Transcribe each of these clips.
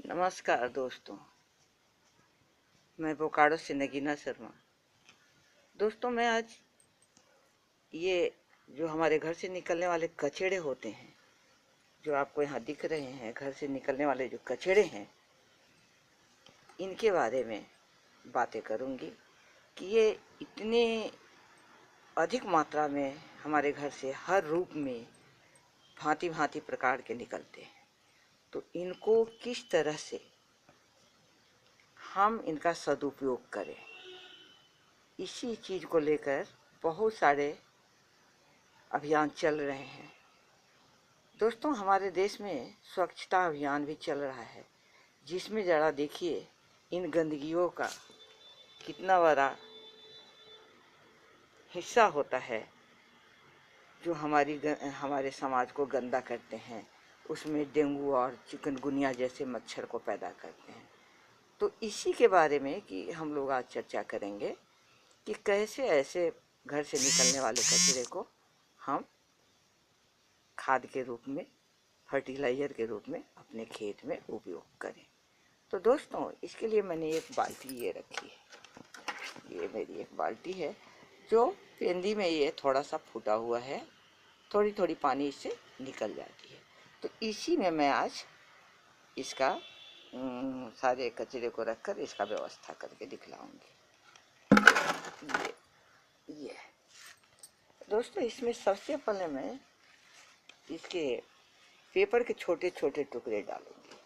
नमस्कार दोस्तों, मैं बोकारो से नगीना शर्मा। दोस्तों, मैं आज ये जो हमारे घर से निकलने वाले कचड़े होते हैं, जो आपको यहाँ दिख रहे हैं, घर से निकलने वाले जो कचड़े हैं, इनके बारे में बातें करूँगी कि ये इतने अधिक मात्रा में हमारे घर से हर रूप में भांति भांति प्रकार के निकलते हैं। तो इनको किस तरह से हम इनका सदुपयोग करें, इसी चीज़ को लेकर बहुत सारे अभियान चल रहे हैं। दोस्तों, हमारे देश में स्वच्छता अभियान भी चल रहा है, जिसमें ज़रा देखिए इन गंदगियों का कितना बड़ा हिस्सा होता है जो हमारे समाज को गंदा करते हैं। उसमें डेंगू और चिकनगुनिया जैसे मच्छर को पैदा करते हैं। तो इसी के बारे में कि हम लोग आज चर्चा करेंगे कि कैसे ऐसे घर से निकलने वाले कचरे को हम खाद के रूप में, फर्टिलाइज़र के रूप में अपने खेत में उपयोग करें। तो दोस्तों, इसके लिए मैंने एक बाल्टी ये रखी है। ये मेरी एक बाल्टी है जो पेंदी में ये थोड़ा सा फूटा हुआ है, थोड़ी थोड़ी पानी इससे निकल जाती है। तो इसी में मैं आज इसका सारे कचरे को रखकर इसका व्यवस्था करके दिखलाऊंगी। ये दोस्तों, इसमें सबसे पहले मैं इसके पेपर के छोटे छोटे टुकड़े डालूंगी।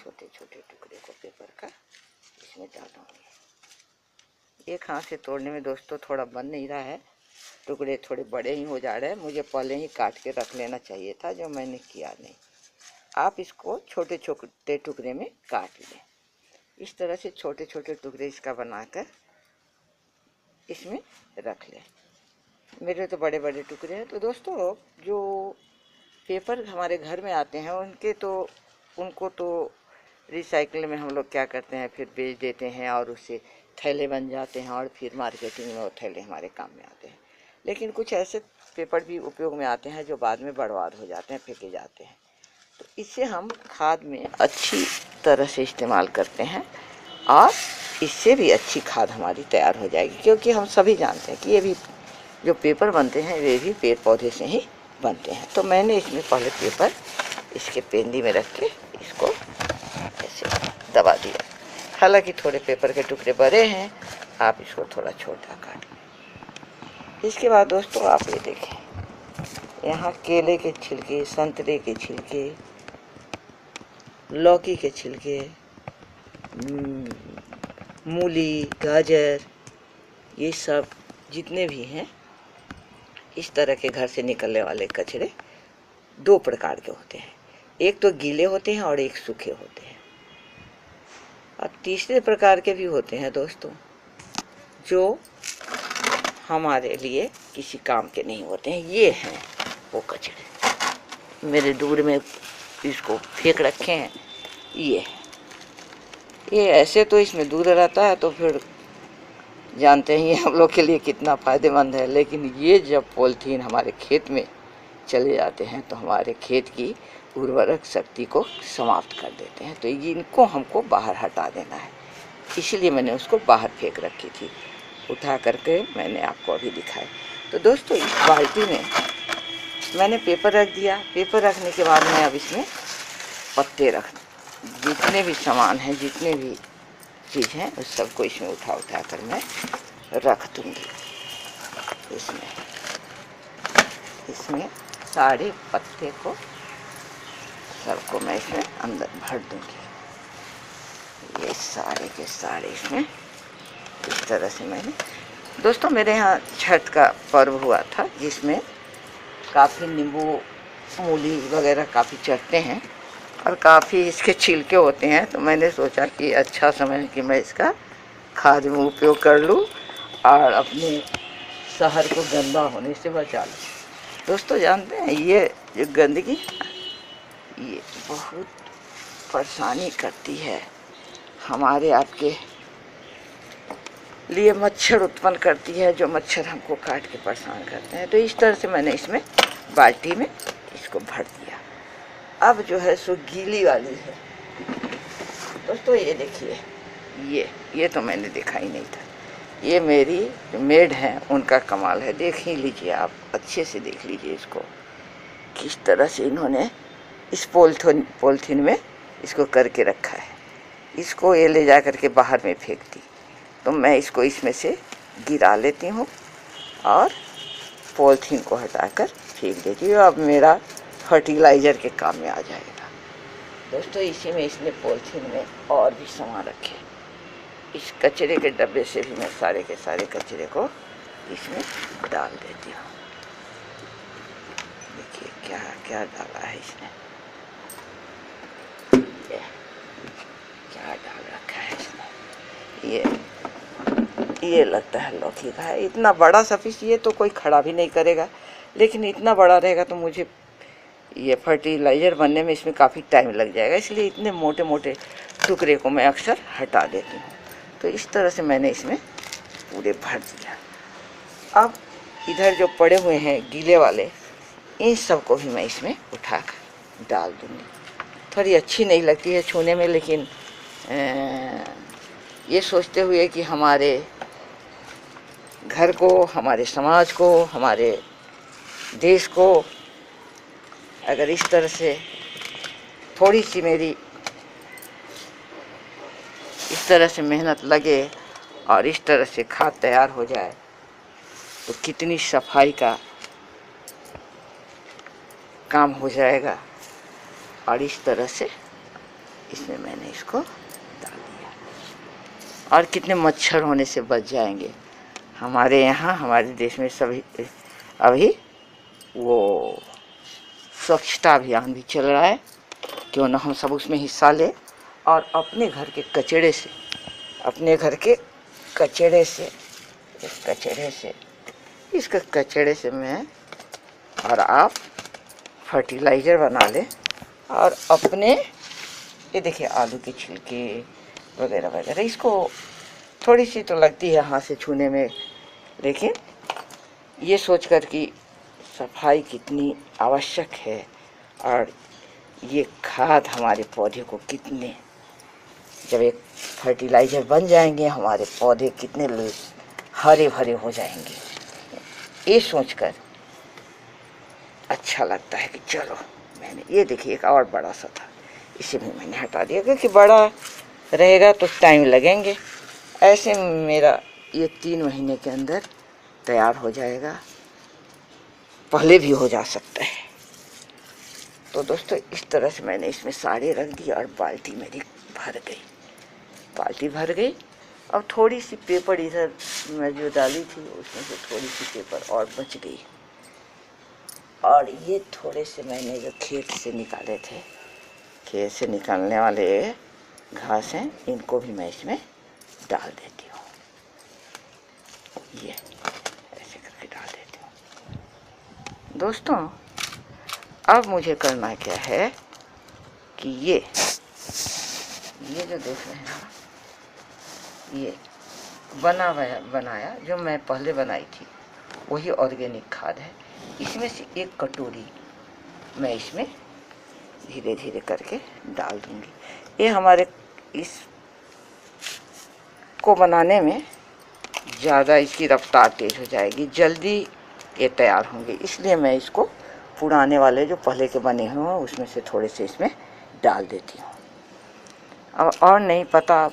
छोटे छोटे टुकड़े को पेपर का इसमें डालूंगी। एक हाथ से तोड़ने में दोस्तों थोड़ा बन नहीं रहा है, टुकड़े थोड़े बड़े ही हो जा रहे हैं। मुझे पहले ही काट के रख लेना चाहिए था, जो मैंने किया नहीं। आप इसको छोटे छोटे टुकड़े में काट लें। इस तरह से छोटे छोटे टुकड़े इसका बनाकर इसमें रख लें। मेरे तो बड़े बड़े टुकड़े हैं। तो दोस्तों, जो पेपर हमारे घर में आते हैं उनको तो रिसाइकल में हम लोग क्या करते हैं, फिर बेच देते हैं और उससे थैले बन जाते हैं और फिर मार्केटिंग में वो थैले हमारे काम में आते हैं। लेकिन कुछ ऐसे पेपर भी उपयोग में आते हैं जो बाद में बर्बाद हो जाते हैं, फेंके जाते हैं। तो इसे हम खाद में अच्छी तरह से इस्तेमाल करते हैं और इससे भी अच्छी खाद हमारी तैयार हो जाएगी, क्योंकि हम सभी जानते हैं कि ये भी जो पेपर बनते हैं वे भी पेड़ पौधे से ही बनते हैं। तो मैंने इसमें पहले पेपर इसके पेंदी में रख के इसको ऐसे दबा दिया। हालांकि थोड़े पेपर के टुकड़े बड़े हैं, आप इसको थोड़ा छोटा काट लें। इसके बाद दोस्तों, आप ये देखें, यहाँ केले के छिलके, संतरे के छिलके, लौकी के छिलके, मूली, गाजर, ये सब जितने भी हैं इस तरह के घर से निकलने वाले कचरे दो प्रकार के होते हैं। एक तो गीले होते हैं और एक सूखे होते हैं। और तीसरे प्रकार के भी होते हैं दोस्तों, जो हमारे लिए किसी काम के नहीं होते हैं। ये हैं वो कचरे, मेरे दूर में इसको फेंक रखे हैं। ये ऐसे तो इसमें दूध रहता है, तो फिर जानते ही हम लोग के लिए कितना फ़ायदेमंद है। लेकिन ये जब पॉलीथीन हमारे खेत में चले जाते हैं तो हमारे खेत की उर्वरक शक्ति को समाप्त कर देते हैं। तो इनको हमको बाहर हटा देना है, इसीलिए मैंने उसको बाहर फेंक रखी थी। उठा करके मैंने आपको अभी दिखाया। तो दोस्तों, इस बाल्टी में मैंने पेपर रख दिया। पेपर रखने के बाद मैं अब इसमें पत्ते जितने भी सामान हैं, जितने भी चीज़ हैं, उस सबको इसमें उठा कर मैं रख दूँगी। इसमें सारे पत्ते को सबको मैं इसमें अंदर भर दूँगी। ये सारे के सारे इसमें इस तरह से मैंने, दोस्तों, मेरे यहाँ छठ का पर्व हुआ था, जिसमें काफ़ी नींबू, मूली वगैरह काफ़ी चढ़ते हैं और काफ़ी इसके छिलके होते हैं। तो मैंने सोचा कि अच्छा समय है कि मैं इसका खाद में उपयोग कर लूँ और अपने शहर को गंदा होने से बचा लूँ। दोस्तों, जानते हैं ये जो गंदगी ये बहुत परेशानी करती है, हमारे आपके लिए मच्छर उत्पन्न करती है, जो मच्छर हमको काट के परेशान करते हैं। तो इस तरह से मैंने इसमें बाल्टी में इसको भर दिया। अब जो है सो गीली वाली है, दोस्तों ये देखिए, ये तो मैंने देखा ही नहीं था। ये मेरी मेड हैं, उनका कमाल है। देख ही लीजिए, आप अच्छे से देख लीजिए इसको, किस तरह से इन्होंने इस पॉलिथीन में इसको करके रखा है। इसको ये ले जा करके बाहर में फेंक दी, तो मैं इसको इसमें से गिरा लेती हूँ और पॉलिथीन को हटाकर फेंक देती हूँ। अब मेरा फर्टिलाइज़र के काम में आ जाएगा। दोस्तों इसी में इसने पॉलिथीन में और भी सामान रखे। इस कचरे के डब्बे से भी मैं सारे के सारे कचरे को इसमें डाल देती हूँ। देखिए क्या क्या डाला है इसने, क्या डाल रखा है इसने। ये लगता है लौकी का है। इतना बड़ा सा पीस, ये तो कोई खड़ा भी नहीं करेगा, लेकिन इतना बड़ा रहेगा तो मुझे ये फर्टिलाइज़र बनने में इसमें काफ़ी टाइम लग जाएगा, इसलिए इतने मोटे मोटे टुकड़े को मैं अक्सर हटा देती हूँ। तो इस तरह से मैंने इसमें पूरे भर दिया। अब इधर जो पड़े हुए हैं गीले वाले, इन सब को भी मैं इसमें उठाकर डाल दूँगी। थोड़ी अच्छी नहीं लगती है छूने में, लेकिन ये सोचते हुए कि हमारे घर को, हमारे समाज को, हमारे देश को अगर इस तरह से थोड़ी सी मेरी इस तरह से मेहनत लगे और इस तरह से खाद तैयार हो जाए, तो कितनी सफाई का काम हो जाएगा। और इस तरह से इसमें मैंने इसको डाल दिया, और कितने मच्छर होने से बच जाएंगे। हमारे यहाँ, हमारे देश में सभी अभी वो स्वच्छता अभियान भी चल रहा है। क्यों ना हम सब उसमें हिस्सा लें और अपने घर के कचरे से, अपने घर के कचरे से, इस कचरे से मैं और आप फर्टिलाइज़र बना लें। और अपने ये देखिए आलू के छिलके वगैरह वगैरह, इसको थोड़ी सी तो लगती है हाथ से छूने में, लेकिन ये सोचकर कि सफाई कितनी आवश्यक है और ये खाद हमारे पौधे को कितने, जब एक फर्टिलाइज़र बन जाएंगे, हमारे पौधे कितने हरे भरे हो जाएंगे, ये सोचकर अच्छा लगता है कि चलो मैंने, ये देखिए एक और बड़ा सा था, इसे भी मैंने हटा दिया, क्योंकि बड़ा रहेगा तो टाइम लगेंगे। ऐसे मेरा ये 3 महीने के अंदर तैयार हो जाएगा, पहले भी हो जा सकता है। तो दोस्तों इस तरह से मैंने इसमें सारे रख दिए और बाल्टी मेरी भर गई, बाल्टी भर गई। अब थोड़ी सी पेपर इधर मैं जो डाली थी उसमें से थोड़ी सी पेपर और बच गई, और ये थोड़े से मैंने जो खेत से निकाले थे, खेत से निकालने वाले घास हैं, इनको भी मैं इसमें डाल देती हूँ। ये ऐसे करके डाल देती हूँ। दोस्तों अब मुझे करना क्या है कि ये जो देख रहे हैं, ये बनाया जो मैं पहले बनाई थी, वही ऑर्गेनिक खाद है। इसमें से 1 कटोरी मैं इसमें धीरे धीरे करके डाल दूंगी। ये हमारे इस को बनाने में ज़्यादा इसकी रफ्तार तेज़ हो जाएगी, जल्दी ये तैयार होंगे, इसलिए मैं इसको पुराने वाले जो पहले के बने हुए हैं उसमें से थोड़े से इसमें डाल देती हूँ। अब और नहीं पता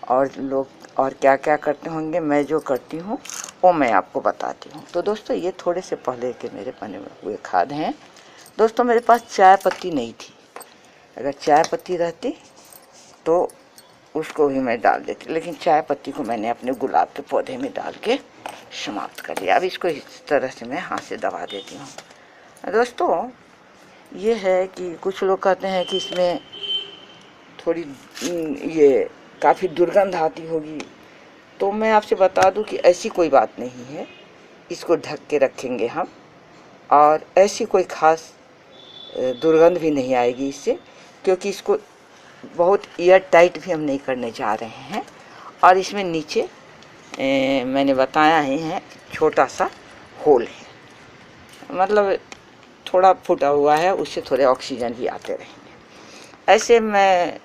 और लोग और क्या क्या करते होंगे, मैं जो करती हूँ वो मैं आपको बताती हूँ। तो दोस्तों ये थोड़े से पहले के मेरे बने हुए खाद हैं। दोस्तों मेरे पास चाय पत्ती नहीं थी, अगर चाय पत्ती रहती तो उसको भी मैं डाल देती, लेकिन चाय पत्ती को मैंने अपने गुलाब के पौधे में डाल के समाप्त कर लिया। अब इसको इस तरह से मैं हाथ से दबा देती हूँ। दोस्तों ये है कि कुछ लोग कहते हैं कि इसमें थोड़ी ये काफ़ी दुर्गंध आती होगी, तो मैं आपसे बता दूं कि ऐसी कोई बात नहीं है। इसको ढक के रखेंगे हम और ऐसी कोई ख़ास दुर्गंध भी नहीं आएगी इससे, क्योंकि इसको बहुत एयर टाइट भी हम नहीं करने जा रहे हैं। और इसमें नीचे मैंने बताया ही है छोटा सा होल है, मतलब थोड़ा फूटा हुआ है, उससे थोड़े ऑक्सीजन भी आते रहेंगे। ऐसे मैं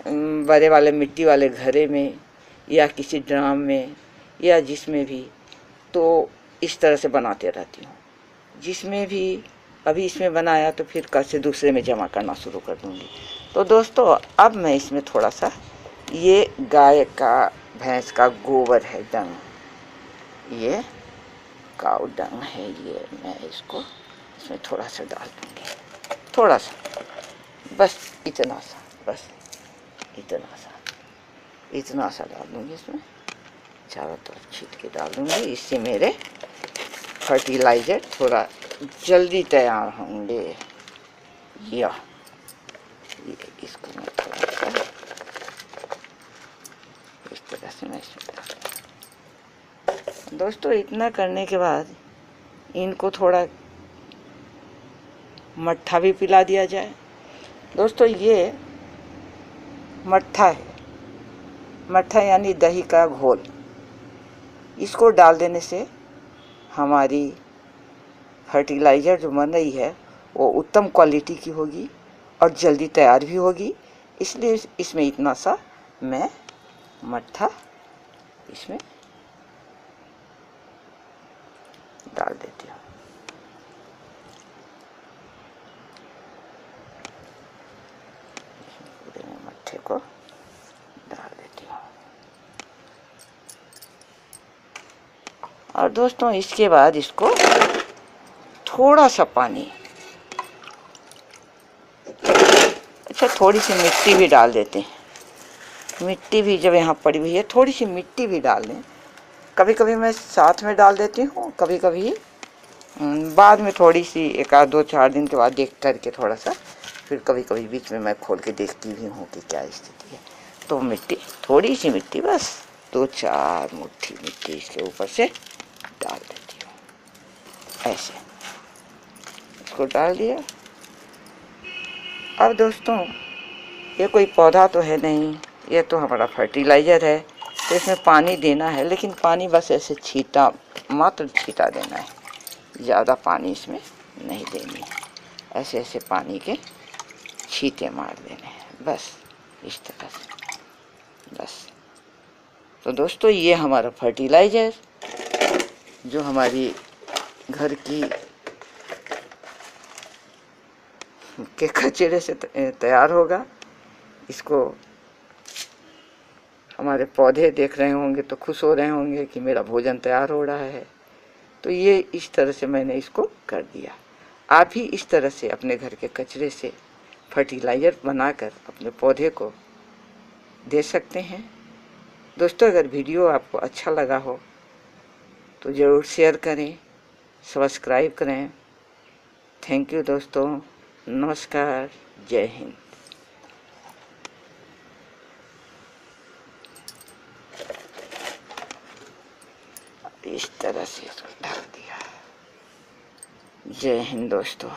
बड़े वाले मिट्टी वाले घड़े में या किसी ड्राम में या जिसमें भी, तो इस तरह से बनाते रहती हूँ। जिसमें भी अभी इसमें बनाया तो फिर कल से दूसरे में जमा करना शुरू कर दूँगी। तो दोस्तों अब मैं इसमें थोड़ा सा, ये गाय का भैंस का गोबर है, डंग, ये काऊ डंग है, ये मैं इसको इसमें थोड़ा सा डाल दूँगी, थोड़ा सा, बस इतना सा, बस इतना सा डाल दूँगी इसमें, चारों तरफ छीट के डाल दूँगी। इससे मेरे फर्टिलाइज़र थोड़ा जल्दी तैयार होंगे। या ये इसको मैं थोड़ा सा इस तरह से मैं इसमें डाल। दोस्तों इतना करने के बाद इनको थोड़ा मट्ठा भी पिला दिया जाए। दोस्तों ये मट्ठा है, मट्ठा यानी दही का घोल। इसको डाल देने से हमारी फर्टिलाइज़र जो बन रही है वो उत्तम क्वालिटी की होगी और जल्दी तैयार भी होगी। इसलिए इसमें इतना सा मैं मट्ठा इसमें डाल देती हूँ। पूरे में मट्ठे को डाल देती हूँ। और दोस्तों इसके बाद इसको थोड़ा सा पानी, अच्छा थोड़ी सी मिट्टी भी डाल देते हैं। मिट्टी भी जब यहाँ पड़ी हुई है थोड़ी सी मिट्टी भी डाल दें। कभी कभी मैं साथ में डाल देती हूँ, कभी कभी बाद में थोड़ी सी, एक आध 2-4 दिन के बाद देख करके थोड़ा सा, फिर कभी कभी बीच में मैं खोल के देखती भी हूँ कि क्या स्थिति है। तो मिट्टी, थोड़ी सी मिट्टी, बस 2-4 मुट्ठी मिट्टी इसके ऊपर से डाल देती हूँ। ऐसे इसको डाल दिया। अब दोस्तों ये कोई पौधा तो है नहीं, ये तो हमारा फर्टिलाइज़र है, तो इसमें पानी देना है, लेकिन पानी बस ऐसे छीटा, मात्र छीटा देना है, ज़्यादा पानी इसमें नहीं देनी है। ऐसे ऐसे पानी के छींटे मार देने हैं, बस इस तरह से, बस। तो दोस्तों ये हमारा फर्टिलाइज़र जो हमारी घर की के कचरे से तैयार होगा। इसको हमारे पौधे देख रहे होंगे तो खुश हो रहे होंगे कि मेरा भोजन तैयार हो रहा है। तो ये इस तरह से मैंने इसको कर दिया। आप ही इस तरह से अपने घर के कचरे से फर्टिलाइज़र बनाकर अपने पौधे को दे सकते हैं। दोस्तों अगर वीडियो आपको अच्छा लगा हो तो ज़रूर शेयर करें, सब्सक्राइब करें। थैंक यू दोस्तों, नमस्कार, जय हिंद। इस तरह से इसको ढक दिया। जय हिंद दोस्तों।